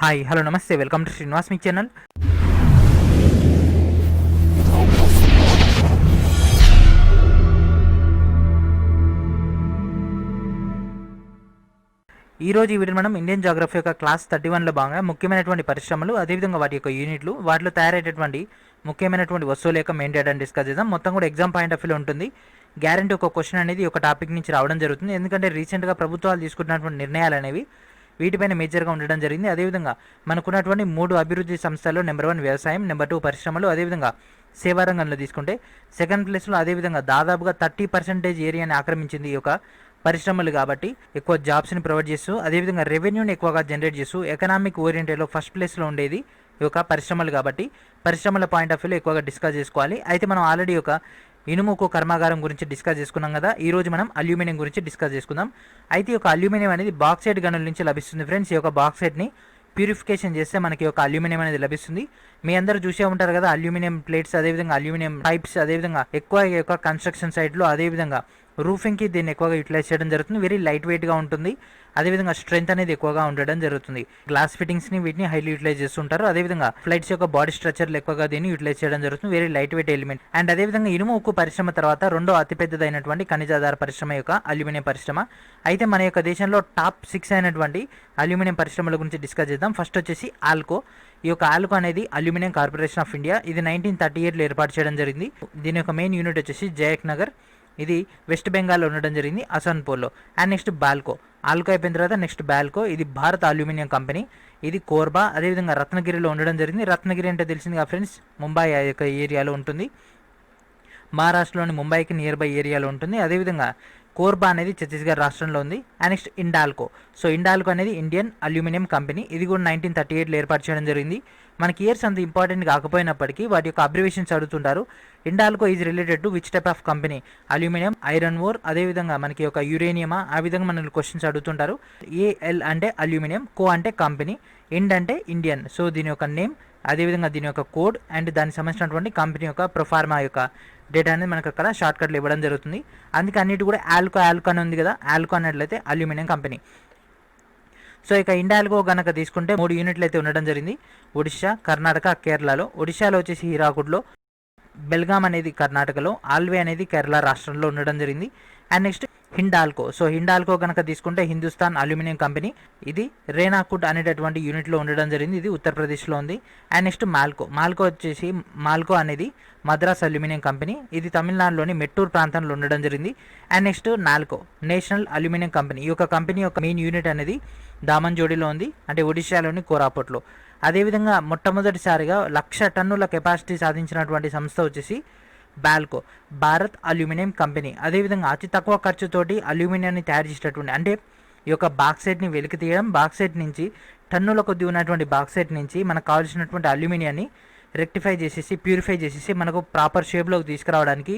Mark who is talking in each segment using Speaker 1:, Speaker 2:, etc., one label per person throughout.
Speaker 1: Hi hello నమస్తే welcome to Srinivas me channel. ఈరోజు ఈ వీడియో మనం ఇండియన్ జాగ్రఫీ యొక్క క్లాస్ 31లో భాగంగా ముఖ్యమైనటువంటి పరిశ్రమలు, అదేవిధంగా వాటి యొక్క యూనిట్లు, వాటిలో తయారయ్యేటువంటి ముఖ్యమైనటువంటి వస్తువుల యొక్క మెయిన్ డేటాను డిస్కస్ చేద్దాం. మొత్తం కూడా ఎగ్జామ్ పాయింట్ ఆఫ్ వ్యూలో ఉంటుంది. గ్యారంటీ ఒక క్వశ్చన్ అనేది ఒక టాపిక్ నుంచి రావడం జరుగుతుంది. ఎందుకంటే రీసెంట్గా ప్రభుత్వాలు తీసుకున్నటువంటి నిర్ణయాలు అనేవి వీటిపైన మేజర్గా ఉండడం జరిగింది. అదేవిధంగా మనకున్నటువంటి 3 అభివృద్ధి సంస్థల్లో నెంబర్ 1 వ్యవసాయం, నెంబర్ 2 పరిశ్రమలు, అదేవిధంగా సేవా రంగంలో తీసుకుంటే సెకండ్ ప్లేస్లో అదేవిధంగా దాదాపుగా 30% ఏరియాని ఆక్రమించింది ఈ యొక్క పరిశ్రమలు. కాబట్టి ఎక్కువ జాబ్స్ని ప్రొవైడ్ చేస్తూ అదేవిధంగా రెవెన్యూని ఎక్కువగా జనరేట్ చేస్తూ ఎకనామిక్ ఓరియంటెడ్లో ఫస్ట్ ప్లేస్లో ఉండేది ఈ యొక్క పరిశ్రమలు. కాబట్టి పరిశ్రమల పాయింట్ ఆఫ్ వ్యూలో ఎక్కువగా డిస్కస్ చేసుకోవాలి. అయితే మనం ఆల్రెడీ ఒక ఇనుముకు కర్మాగారం గురించి డిస్కస్ చేసుకున్నాం కదా. ఈరోజు మనం అల్యూమినియం గురించి డిస్కస్ చేసుకుందాం. అయితే ఈ యొక్క అల్యూమినియం అనేది బాక్సైట్ గనుల నుంచి లభిస్తుంది ఫ్రెండ్స్. ఈ యొక్క బాక్సైట్ని ప్యూరిఫికేషన్ చేస్తే మనకి ఒక అల్యూమినియం అనేది లభిస్తుంది. మీ అందరూ చూసే ఉంటారు కదా అల్యూమినియం ప్లేట్స్, అదేవిధంగా అల్యూమినియం పైప్స్, అదేవిధంగా ఎక్కువ ఈ యొక్క కన్స్ట్రక్షన్ సైట్లో అదేవిధంగా రూఫింగ్కి దీన్ని ఎక్కువగా యూటిలైజ్ చేయడం జరుగుతుంది. వెరీ లైట్ వెయిట్గా ఉంటుంది, అదేవిధంగా స్ట్రెంత్ అనేది ఎక్కువగా ఉండడం జరుగుతుంది. గ్లాస్ ఫిట్టింగ్స్ని వీటిని హైలీ యూటిలైజ్ చేస్తుంటారు. అదేవిధంగా ఫ్లైట్స్ యొక్క బాడీ స్ట్రక్చర్లు ఎక్కువగా దీన్ని యూటిలైజ్ చేయడం జరుగుతుంది. Very light weight element. And అదేవిధంగా ఇనుము ఉక్కు పరిశ్రమ తర్వాత రెండో అతిపెద్దదైనటువంటి ఖనిజాధార పరిశ్రమ యొక్క అల్యూమినియం పరిశ్రమ. అయితే మన యొక్క దేశంలో టాప్ 6 అయినటువంటి అల్యూమినియం పరిశ్రమల గురించి డిస్కస్ చేద్దాం. ఫస్ట్ వచ్చేసి ఆల్కో. ఈ యొక్క ఆల్కో అనేది అల్యూమినియం కార్పొరేషన్ ఆఫ్ ఇండియా. ఇది 1938లో ఏర్పాటు చేయడం జరిగింది. దీని యొక్క మెయిన్ యూనిట్ వచ్చేసి జయక్ నగర్. ఇది వెస్ట్ బెంగాల్లో ఉండడం జరిగింది, అసన్పూర్లో. And next Balco. ఆల్కో అయిపోయిన తర్వాత నెక్స్ట్ బాల్కో. ఇది భారత్ అల్యూమినియం కంపెనీ. ఇది కోర్బా, అదేవిధంగా రత్నగిరిలో ఉండడం జరిగింది. రత్నగిరి అంటే తెలిసిందిగా ఫ్రెండ్స్, ముంబై యొక్క ఏరియాలో ఉంటుంది. మహారాష్ట్రలోని ముంబైకి నియర్ బై ఏరియాలో ఉంటుంది. అదేవిధంగా కోర్బా అనేది ఛత్తీస్గఢ్ రాష్ట్రంలో ఉంది. And next Hindalco. So Hindalco అనేది ఇండియన్ అల్యూమినియం కంపెనీ. ఇది కూడా 1938లో ఏర్పాటు చేయడం జరిగింది. మనకి ఇయర్స్ అంత ఇంపార్టెంట్ కాకపోయినప్పటికీ వాటి యొక్క అబ్రివేషన్స్ అడుగుతుంటారు. Hindalco is related to which type of company? Aluminium, iron ore, అదేవిధంగా మనకి ఒక యురేనియమా, ఆ విధంగా మనల్ని క్వశ్చన్స్ అడుగుతుంటారు. ఏఎల్ అంటే అల్యూమినియం, కో అంటే కంపెనీ, ఇండ్ అంటే ఇండియన్. సో దీని యొక్క నేమ్, అదేవిధంగా దీని యొక్క కోడ్ అండ్ దానికి సంబంధించినటువంటి కంపెనీ యొక్క ప్రొఫార్మా యొక్క డేటా అనేది మనకు అక్కడ షార్ట్ కట్లు ఇవ్వడం జరుగుతుంది. అందుకే అన్నిటి కూడా ఆల్కో అని ఉంది కదా, ఆల్కో అన్నట్లయితే అల్యూమినియం కంపెనీ. సో ఇక ఇండాల్కో కనుక తీసుకుంటే 3 యూనిట్లు అయితే ఉండడం జరిగింది. ఒడిశా, కర్ణాటక, కేరళలో. ఒడిశాలో వచ్చేసి హీరాకుడ్లో, బెల్గాం అనేది కర్ణాటకలో, ఆల్వే అనేది కేరళ రాష్ట్రంలో ఉండడం జరిగింది. And next Hindalco. So Hindalco కనుక తీసుకుంటే హిందుస్థాన్ అల్యూమినియం కంపెనీ. ఇది రేనాకుడ్ అనేటటువంటి యూనిట్లో ఉండడం జరిగింది. ఇది ఉత్తరప్రదేశ్లో ఉంది. అండ్ నెక్స్ట్ మాల్కో వచ్చేసి మాల్కో అనేది మద్రాస్ అల్యూమినియం కంపెనీ. ఇది తమిళనాడులోని మెట్టూర్ ప్రాంతంలో ఉండడం జరిగింది. And next NALCO, national aluminium company. ఈ యొక్క కంపెనీ యొక్క మెయిన్ యూనిట్ అనేది దామన్జోడిలో ఉంది, అంటే ఒడిశాలోని కోరాపుట్లో. అదేవిధంగా మొట్టమొదటిసారిగా 1,00,000 టన్నుల కెపాసిటీ సాధించినటువంటి సంస్థ వచ్చేసి బాల్కో, భారత్ అల్యూమినియం కంపెనీ. అదేవిధంగా అతి తక్కువ ఖర్చుతోటి అల్యూమినియాన్ని తయారు చేసేటటువంటి, అంటే ఈ యొక్క బాక్సైట్ని వెలికి తీయడం, బాక్సైట్ నుంచి టన్నుల కొద్ది ఉన్నటువంటి బాక్సైట్ నుంచి మనకు కావాల్సినటువంటి అల్యూమినియాన్ని రెక్టిఫై చేసేసి ప్యూరిఫై చేసేసి మనకు ప్రాపర్ షేప్లోకి తీసుకురావడానికి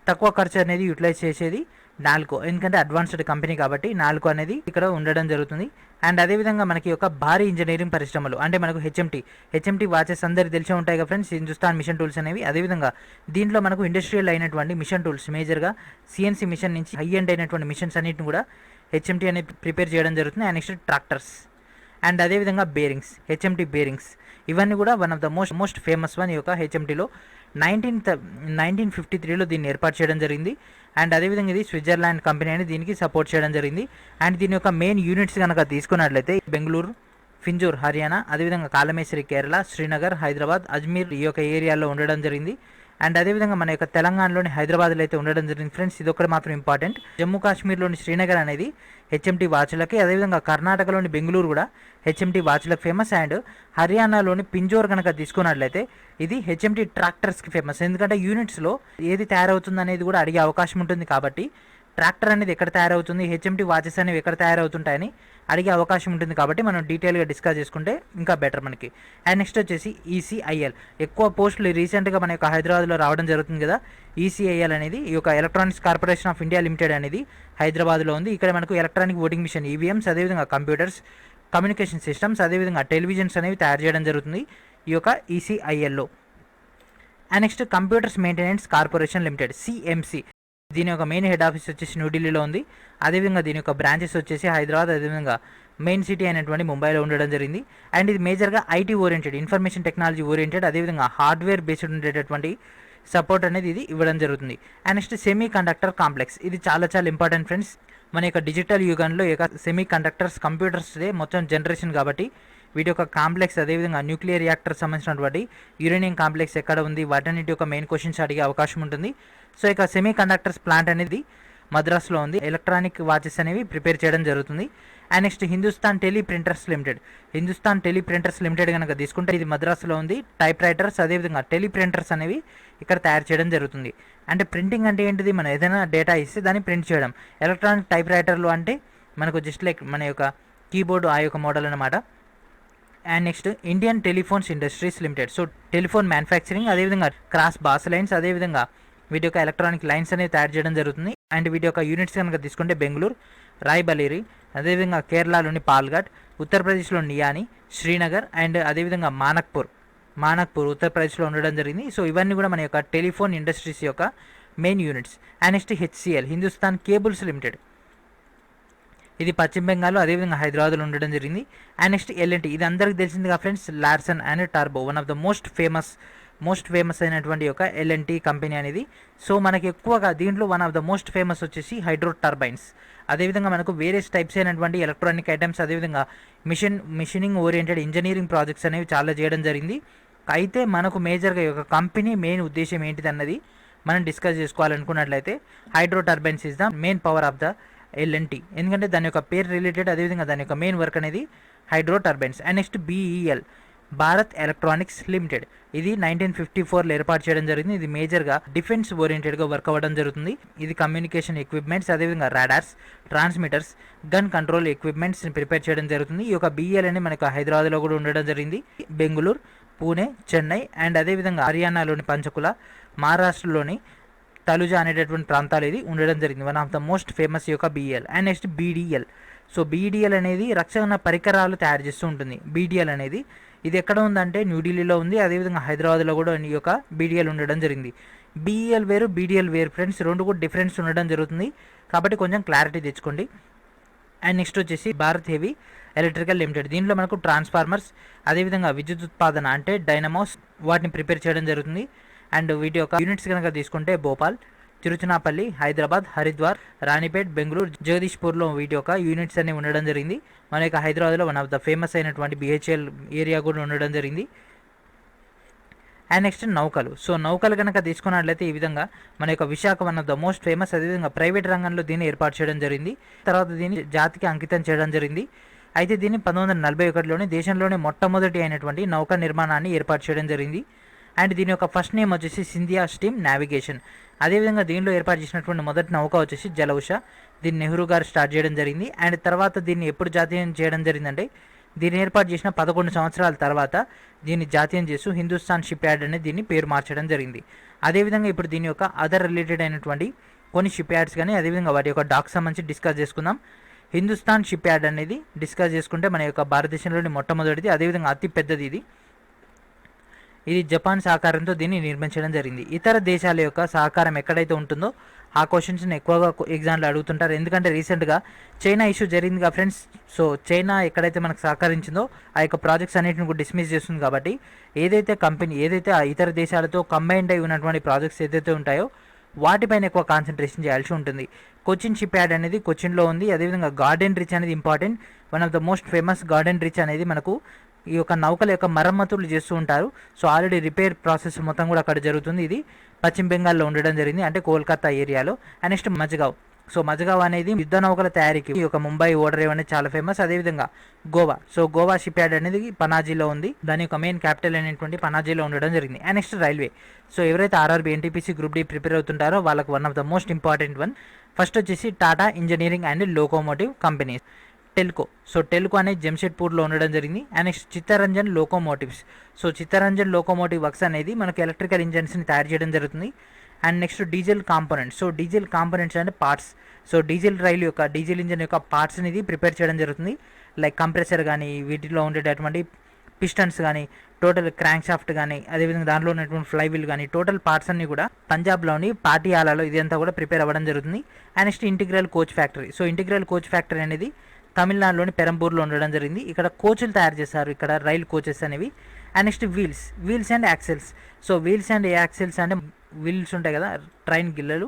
Speaker 1: తక్కువ ఖర్చు అనేది యూటిలైజ్ చేసేది నాల్కో. ఎందుకంటే అడ్వాన్స్డ్ కంపెనీ కాబట్టి నాల్కో అనేది ఇక్కడ ఉండడం జరుగుతుంది. అండ్ అదేవిధంగా మనకి ఒక భారీ ఇంజనీరింగ్ పరిశ్రమలు, అంటే మనకు హెచ్ఎంటీ వాచెస్ అందరికి తెలిసే ఉంటాయి కదా ఫ్రెండ్స్, హిందుస్థాన్ మిషన్ టూల్స్ అనేవి. అదేవిధంగా దీంట్లో మనకు ఇండస్ట్రియల్ అయినటువంటి మిషన్ టూల్స్, మేజర్గా సిఎన్సీ మిషన్ నుంచి హై ఎండ్ అయినటువంటి మిషన్స్ అన్నింటిని కూడా హెచ్ఎంటీ అనేది ప్రిపేర్ చేయడం జరుగుతుంది. అండ్ నెక్స్ట్ ట్రాక్టర్స్ అండ్ అదేవిధంగా బేరింగ్స్, హెచ్ఎంటీ బేరింగ్స్. ఇవన్నీ కూడా one of the most famous one ఈ యొక్క హెచ్ఎంటీలో. 1953లో దీన్ని ఏర్పాటు చేయడం జరిగింది. అండ్ అదేవిధంగా ఇది స్విట్జర్లాండ్ కంపెనీ అని దీనికి సపోర్ట్ చేయడం జరిగింది. అండ్ దీని యొక్క మెయిన్ యూనిట్స్ కనుక తీసుకున్నట్లయితే బెంగళూరు, ఫింజూర్ హర్యానా, అదేవిధంగా కాలమేశ్వరి కేరళ, శ్రీనగర్, హైదరాబాద్, అజ్మీర్ ఈ యొక్క ఏరియాలో ఉండడం జరిగింది. అండ్ అదేవిధంగా మన యొక్క తెలంగాణలోని హైదరాబాద్లో అయితే ఉండడం జరిగింది ఫ్రెండ్స్. ఇది ఒకటి మాత్రం ఇంపార్టెంట్. జమ్మూ కాశ్మీర్లోని శ్రీనగర్ అనేది హెచ్ఎంటీ వాచ్లకి, అదేవిధంగా కర్ణాటకలోని బెంగళూరు కూడా హెచ్ఎంటీ వాచ్లకు ఫేమస్. అండ్ హర్యానాలోని పింజోర్ కనుక తీసుకున్నట్లయితే ఇది హెచ్ఎంటీ ట్రాక్టర్స్కి ఫేమస్. ఎందుకంటే యూనిట్స్లో ఏది తయారవుతుంది అనేది కూడా అడిగే అవకాశం ఉంటుంది. కాబట్టి ట్రాక్టర్ అనేది ఎక్కడ తయారవుతుంది, హెచ్ఎంటీ వాచెస్ అనేవి ఎక్కడ తయారవుతుంటాయని అడిగే అవకాశం ఉంటుంది. కాబట్టి మనం డీటెయిల్గా డిస్కస్ చేసుకుంటే ఇంకా బెటర్ మనకి. అండ్ నెక్స్ట్ వచ్చేసి ఈసీఐఎల్. ఎక్కువ పోస్టులు రీసెంట్గా మన యొక్క హైదరాబాద్లో రావడం జరుగుతుంది కదా. ఈసీఐఎల్ అనేది ఈ యొక్క electronics corporation of India limited అనేది హైదరాబాద్లో ఉంది. ఇక్కడ మనకు ఎలక్ట్రానిక్ ఓటింగ్ మిషన్, ఈవీఎంస్, అదేవిధంగా కంప్యూటర్స్, కమ్యూనికేషన్ సిస్టమ్స్, అదేవిధంగా టెలివిజన్స్ అనేవి తయారు చేయడం జరుగుతుంది ఈ యొక్క ఈసీఐఎల్లో. And next computers maintenance corporation limited, CMC. దీని యొక్క మెయిన్ హెడ్ ఆఫీస్ వచ్చేసి న్యూఢిల్లీలో ఉంది. అదేవిధంగా దీని యొక్క బ్రాంచెస్ వచ్చేసి హైదరాబాద్, అదేవిధంగా మెయిన్ సిటీ అయినటువంటి ముంబైలో ఉండడం జరిగింది. అండ్ ఇది మేజర్గా IT oriented, information technology oriented, అదేవిధంగా హార్డ్వేర్ బేస్డ్ ఉండేటటువంటి సపోర్ట్ అనేది ఇది ఇవ్వడం జరుగుతుంది. And next semi conductor complex, ఇది చాలా చాలా ఇంపార్టెంట్ ఫ్రెండ్స్. మన యొక్క డిజిటల్ యుగంలో సెమీ కండక్టర్స్ కంప్యూటర్స్దే మొత్తం జనరేషన్ కాబట్టి వీటి యొక్క కాంప్లెక్స్, అదేవిధంగా న్యూక్లియర్ రియాక్టర్ సంబంధించినటువంటి యురేనియం కాంప్లెక్స్ ఎక్కడ ఉంది, వాటన్నిటి యొక్క మెయిన్ క్వశ్చన్స్ అడిగే అవకాశం ఉంటుంది. సో ఇక సెమీ కండక్టర్స్ ప్లాంట్ అనేది మద్రాస్లో ఉంది. ఎలక్ట్రానిక్ వాచెస్ అనేవి ప్రిపేర్ చేయడం జరుగుతుంది. And next Hindustan tele printers limited, Hindustan tele printers limited కనుక తీసుకుంటే ఇది మద్రాసులో ఉంది. టైప్ రైటర్స్, అదేవిధంగా టెలి ప్రింటర్స్ అనేవి ఇక్కడ తయారు చేయడం జరుగుతుంది. అంటే ప్రింటింగ్ అంటే ఏంటిది, మనం ఏదైనా డేటా ఇస్తే దాన్ని ప్రింట్ చేయడం. ఎలక్ట్రానిక్ టైప్ రైటర్లు అంటే మనకు జస్ట్ లైక్ మన యొక్క కీబోర్డు ఆ యొక్క మోడల్ అనమాట. And next Indian telephones industries limited, so telephone manufacturing, అదేవిధంగా క్రాస్ బాస్ లైన్స్, అదేవిధంగా వీటి యొక్క ఎలక్ట్రానిక్ లైన్స్ అనేవి తయారు చేయడం జరుగుతుంది. అండ్ వీటి యొక్క యూనిట్స్ కనుక తీసుకుంటే బెంగళూరు, రాయ్బరేలీ, అదేవిధంగా కేరళలోని పాల్ఘాట్, ఉత్తరప్రదేశ్లో నియాని, శ్రీనగర్, అండ్ అదేవిధంగా మానక్పూర్ ఉత్తరప్రదేశ్లో ఉండడం జరిగింది. సో ఇవన్నీ కూడా మన యొక్క టెలిఫోన్ ఇండస్ట్రీస్ యొక్క main units. And next HCl, Hindustan cables limited, ఇది పశ్చిమ బెంగాల్లో అదేవిధంగా హైదరాబాద్లో ఉండడం జరిగింది. అండ్ నెక్స్ట్ ఎల్ఎన్టీ, ఇది అందరికీ తెలిసిందిగా ఫ్రెండ్స్, లార్సన్ అండ్ టర్బో, one of the most famous అయినటువంటి ఒక ఎల్ఎన్టీ కంపెనీ అనేది. సో మనకి ఎక్కువగా దీంట్లో one of the most famous వచ్చేసి హైడ్రో టర్బైన్స్. అదేవిధంగా మనకు వేరియస్ టైప్స్ అయినటువంటి ఎలక్ట్రానిక్ ఐటమ్స్, అదేవిధంగా మిషనింగ్ ఓరియంటెడ్ ఇంజనీరింగ్ ప్రాజెక్ట్స్ అనేవి చాలా చేయడం జరిగింది. అయితే మనకు మేజర్గా ఈ యొక్క కంపెనీ మెయిన్ ఉద్దేశం ఏంటిది అన్నది మనం డిస్కస్ చేసుకోవాలనుకున్నట్లయితే hydro turbines is the main power of the LNT, ఎందుకంటే దాని యొక్క పేరు రిలేటెడ్, అదేవిధంగా దాని యొక్క మెయిన్ వర్క్ అనేది hydro turbines. And next BEL, Bharat electronics limited, ఇది 1954లో ఏర్పాటు చేయడం జరిగింది. ఇది మేజర్గా డిఫెన్స్ ఓరియంటెడ్గా వర్క్ అవ్వడం జరుగుతుంది. ఇది కమ్యూనికేషన్ ఎక్విప్మెంట్స్, అదేవిధంగా radars, transmitters, gun control equipments prepare చేయడం జరుగుతుంది. ఈ యొక్క బీఈఎల్ అనేది మనకు హైదరాబాద్లో కూడా ఉండడం జరిగింది. బెంగళూరు, పూణే, చెన్నై, అండ్ అదేవిధంగా హర్యానాలోని పంచకుల, మహారాష్ట్రలోని తలుజా అనేటటువంటి ప్రాంతాలు ఇది ఉండడం జరిగింది. One of the most famous యొక్క BEL. And next BDL, so BDL అనేది రక్షణ పరికరాలు తయారు చేస్తూ ఉంటుంది. బీడీఎల్ అనేది ఇది ఎక్కడ ఉందంటే న్యూఢిల్లీలో ఉంది, అదేవిధంగా హైదరాబాద్లో కూడా ఈ యొక్క బీడీఎల్ ఉండడం జరిగింది. బీఈఎల్ వేరు, బీడీఎల్ వేరు ఫ్రెండ్స్, రెండు కూడా డిఫరెన్స్ ఉండడం జరుగుతుంది కాబట్టి కొంచెం క్లారిటీ తెచ్చుకోండి. అండ్ నెక్స్ట్ వచ్చేసి భారత్ హెవీ ఎలక్ట్రికల్ లిమిటెడ్, దీంట్లో మనకు ట్రాన్స్ఫార్మర్స్, అదేవిధంగా విద్యుత్ ఉత్పాదన అంటే డైనమోస్, వాటిని ప్రిపేర్ చేయడం జరుగుతుంది. అండ్ వీటి యొక్క యూనిట్స్ కనుక తీసుకుంటే భోపాల్, తిరుచునాపల్లి, హైదరాబాద్, హరిద్వార్, రాణిపేట్, బెంగళూరు, జగదీష్పూర్లో వీటి యొక్క యూనిట్స్ అనేవి ఉండడం జరిగింది. మన యొక్క హైదరాబాద్లో వన్ ఆఫ్ ద ఫేమస్ అయినటువంటి బిహెచ్ఎల్ ఏరియా కూడా ఉండడం జరిగింది. అండ్ నెక్స్ట్ నౌకలు, సో నౌకలు కనుక తీసుకున్నట్లయితే ఈ విధంగా మన యొక్క Visakha one of the most famous, అదేవిధంగా ప్రైవేట్ రంగంలో దీన్ని ఏర్పాటు చేయడం జరిగింది. తర్వాత దీన్ని జాతికి అంకితం చేయడం జరిగింది. అయితే దీన్ని 1941లోనే దేశంలోనే మొట్టమొదటి అయినటువంటి నౌక నిర్మాణాన్ని ఏర్పాటు చేయడం జరిగింది. అండ్ దీని యొక్క ఫస్ట్ నేమ్ వచ్చేసి సింధియా స్టీమ్ నావిగేషన్. అదేవిధంగా దీనిలో ఏర్పాటు చేసినటువంటి మొదటి నౌక వచ్చేసి జలౌష, దీన్ని నెహ్రూ గారు స్టార్ట్ చేయడం జరిగింది. అండ్ తర్వాత దీన్ని ఎప్పుడు జాతీయం చేయడం జరిగిందంటే దీన్ని ఏర్పాటు చేసిన 11 సంవత్సరాల తర్వాత దీన్ని జాతీయం చేస్తూ హిందుస్థాన్ షిప్ యార్డ్ అనేది దీన్ని పేరు మార్చడం జరిగింది. అదేవిధంగా ఇప్పుడు దీని యొక్క అదర్ రిలేటెడ్ అయినటువంటి కొన్ని షిప్ యార్డ్స్ కానీ అదేవిధంగా వాటి యొక్క డాక్స్ సంబంధించి డిస్కస్ చేసుకుందాం. హిందుస్థాన్ షిప్ యార్డ్ అనేది డిస్కస్ చేసుకుంటే మన యొక్క భారతదేశంలోని మొట్టమొదటిది, అదేవిధంగా అతి పెద్దది ఇది జపాన్ సహకారంతో దీన్ని నిర్మించడం జరిగింది. ఇతర దేశాల యొక్క సహకారం ఎక్కడైతే ఉంటుందో ఆ క్వశ్చన్స్ని ఎక్కువగా ఎగ్జామ్లో అడుగుతుంటారు, ఎందుకంటే రీసెంట్గా చైనా ఇష్యూ జరిగిందిగా ఫ్రెండ్స్. సో చైనా ఎక్కడైతే మనకు సహకరించిందో ఆ యొక్క ప్రాజెక్ట్స్ అన్నింటిని కూడా డిస్మిస్ చేస్తుంది. కాబట్టి ఏదైతే ఆ ఇతర దేశాలతో కంబైన్డ్ అయి ఉన్నటువంటి ప్రాజెక్ట్స్ ఏదైతే ఉంటాయో వాటిపైన ఎక్కువ కాన్సన్ట్రేషన్ చేయాల్సి ఉంటుంది. కొచ్చిన్ షిప్ యార్డ్ అనేది కొచ్చిన్లో ఉంది. అదేవిధంగా గార్డెన్ రిచ్ అనేది important, one of the most famous garden reach అనేది మనకు ఈ యొక్క నౌకల యొక్క మరమ్మతులు చేస్తూ ఉంటారు. సో ఆల్రెడీ రిపేర్ ప్రాసెస్ మొత్తం కూడా అక్కడ జరుగుతుంది. ఇది పశ్చిమ బెంగాల్లో ఉండడం జరిగింది, అంటే కోల్కతా ఏరియాలో. And next Mazagon, so Mazagon అనేది యుద్ధ నౌకల తయారీకి ఈ యొక్క ముంబై ఓడరేవ్ అనేది చాలా ఫేమస్. అదేవిధంగా Goa, so Goa ship yard అనేది పనాజీలో ఉంది, దాని యొక్క మెయిన్ క్యాపిటల్ అనేటువంటి పనాజీలో ఉండడం జరిగింది. అండ్ నెక్స్ట్ రైల్వే, సో ఎవరైతే RRB NTPC group D prepare అవుతుంటారో వాళ్ళకి one of the most important one first వచ్చేసి Tata engineering and locomotive companies. TELCO, so TELCO అనేది జంషెడ్పూర్లో ఉండడం జరిగింది. And next Chittaranjan locomotives, so Chittaranjan locomotive works అనేది మనకు ఎలక్ట్రికల్ ఇంజన్స్ని తయారు చేయడం జరుగుతుంది. And next diesel components, so diesel components అంటే పార్ట్స్, సో డీజిల్ రైలు యొక్క డీజిల్ ఇంజన్ యొక్క పార్ట్స్ అనేది ప్రిపేర్ చేయడం జరుగుతుంది. లైక్ కంప్రెసర్ కానీ వీటిలో ఉండేటటువంటి పిస్టన్స్ కానీ టోటల్ క్రాంక్ షాఫ్ట్ కానీ అదేవిధంగా దాంట్లో ఉన్నటువంటి ఫ్లైవీల్ కానీ టోటల్ పార్ట్స్ అన్ని కూడా పంజాబ్లోని పాటియాలాలో ఇదంతా కూడా ప్రిపేర్ అవ్వడం జరుగుతుంది. And next integral coach factory, so integral coach factory అనేది తమిళనాడులోని పెరంబూర్లో ఉండడం జరిగింది. ఇక్కడ కోచ్లు తయారు చేస్తారు, ఇక్కడ రైల్ కోచెస్ అనేవి. And next wheels and axles. So wheels and axles అంటే వీల్స్ ఉంటాయి కదా ట్రైన్ గిల్లలు,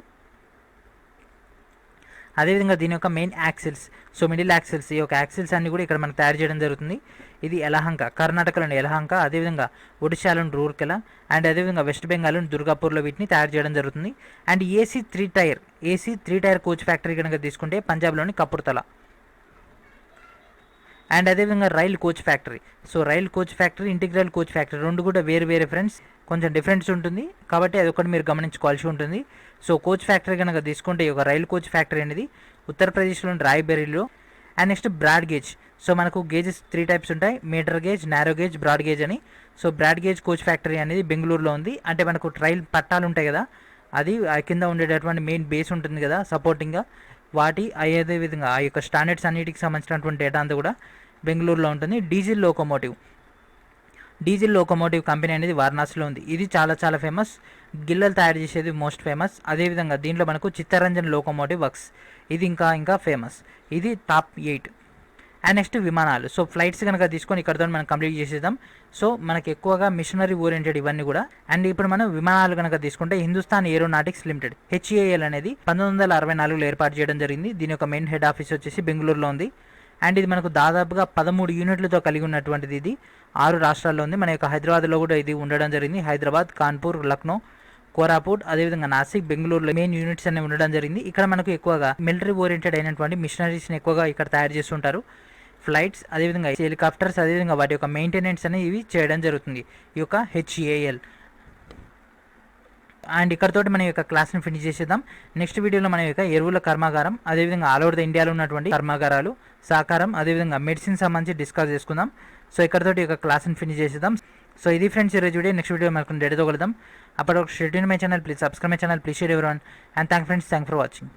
Speaker 1: అదేవిధంగా దీని యొక్క main axles, so middle axles, ఈ యొక్క యాక్సిల్స్ అన్ని కూడా ఇక్కడ మనకు తయారు చేయడం జరుగుతుంది. ఇది యలహంక, కర్ణాటకలోని యలహంక, అదేవిధంగా ఒడిశాలోని రూర్కెలా, అండ్ అదేవిధంగా వెస్ట్ బెంగాల్లోని దుర్గాపూర్లో వీటిని తయారు చేయడం జరుగుతుంది. And AC three tier coach factory కనుక తీసుకుంటే పంజాబ్లోని కపుర్తలా. అండ్ అదేవిధంగా rail coach factory, so rail coach factory, integral coach factory రెండు కూడా వేరే ఫ్రెండ్స్, కొంచెం డిఫరెన్స్ ఉంటుంది కాబట్టి అది ఒకటి మీరు గమనించుకోవాల్సి ఉంటుంది. సో కోచ్ ఫ్యాక్టరీ కనుక తీసుకుంటే ఈ యొక్క రైల్ కోచ్ ఫ్యాక్టరీ అనేది ఉత్తరప్రదేశ్లోని రాయ్బెరీలో. And next broad gauge, so మనకు గేజెస్ 3 టైప్స్ ఉంటాయి, metre gauge, narrow gauge, broad gauge అని. So broad gauge coach factory అనేది బెంగళూరులో ఉంది. అంటే మనకు రైల్ పట్టాలు ఉంటాయి కదా, అది కింద ఉండేటటువంటి మెయిన్ బేస్ ఉంటుంది కదా సపోర్టింగ్గా, వాటి అదే విధంగా ఆ యొక్క స్టాండర్డ్స్ అన్నిటికి సంబంధించినటువంటి డేటా అంతా కూడా బెంగళూరులో ఉంటుంది. డీజిల్ లోకోమోటివ్ కంపెనీ అనేది వారణాసిలో ఉంది. ఇది చాలా ఫేమస్, గిల్లలు తయారు చేసేది మోస్ట్ ఫేమస్. అదేవిధంగా దీంట్లో మనకు చిత్తరంజన్ లోకోమోటివ్ వర్క్స్, ఇది ఇంకా ఫేమస్, ఇది టాప్ 8. అండ్ నెక్స్ట్ విమానాలు, సో ఫ్లైట్స్ కనుక తీసుకొని ఇక్కడతో మనం కంప్లీట్ చేసేద్దాం. సో మనకి ఎక్కువగా మిషనరీ ఓరియంటెడ్ ఇవన్నీ కూడా. అండ్ ఇప్పుడు మనం విమానాలు కనుక తీసుకుంటే హిందుస్థాన్ ఏరోనాటిక్స్ లిమిటెడ్ HAL అనేది 1964లో ఏర్పాటు చేయడం జరిగింది. దీని యొక్క మెయిన్ హెడ్ ఆఫీస్ వచ్చేసి బెంగళూరులో ఉంది. అండ్ ఇది మనకు దాదాపుగా 13 యూనిట్లతో కలిగి ఉన్నటువంటిది. ఇది 6 రాష్ట్రాల్లో ఉంది. మన యొక్క హైదరాబాద్లో కూడా ఇది ఉండడం జరిగింది. హైదరాబాద్, కాన్పూర్, లక్నో, కోరాపుట్, అదేవిధంగా నాసిక్, బెంగళూరులో మెయిన్ యూనిట్స్ అనేవి ఉండడం జరిగింది. ఇక్కడ మనకు ఎక్కువగా మిలిటరీ ఓరియంటెడ్ అయినటువంటి మిషనరీస్ని ఎక్కువగా ఇక్కడ తయారు చేస్తుంటారు. ఫ్లైట్స్, అదేవిధంగా హెలికాప్టర్స్, అదేవిధంగా వాటి యొక్క మెయింటెనెన్స్ అనేవి ఇవి చేయడం జరుగుతుంది ఈ యొక్క HAL. అండ్ ఇక్కడతోటి మన యొక్క క్లాస్ని ఫినిష్ చేసేద్దాం. నెక్స్ట్ వీడియోలో మన యొక్క ఎరువుల కర్మాగారం, అదేవిధంగా ఆల్ ఓవర్ ద ఇండియాలో ఉన్నటువంటి కర్మాగారాలు, సహకారం, అదేవిధంగా మెడిసిన్ సంబంధించి డిస్కస్ చేసుకుందాం. సో ఇక్కడతోటి యొక్క క్లాస్ని ఫినిష్ చేసేద్దాం. సో ఇది ఫ్రెండ్స్ ఈరోజు వీడియో. నెక్స్ట్ వీడియో మనకు డేటాతో కలుద్దాం. అప్పుడు ఒక schedule my channel, please subscribe my channel, please share everyone, and thank for watching.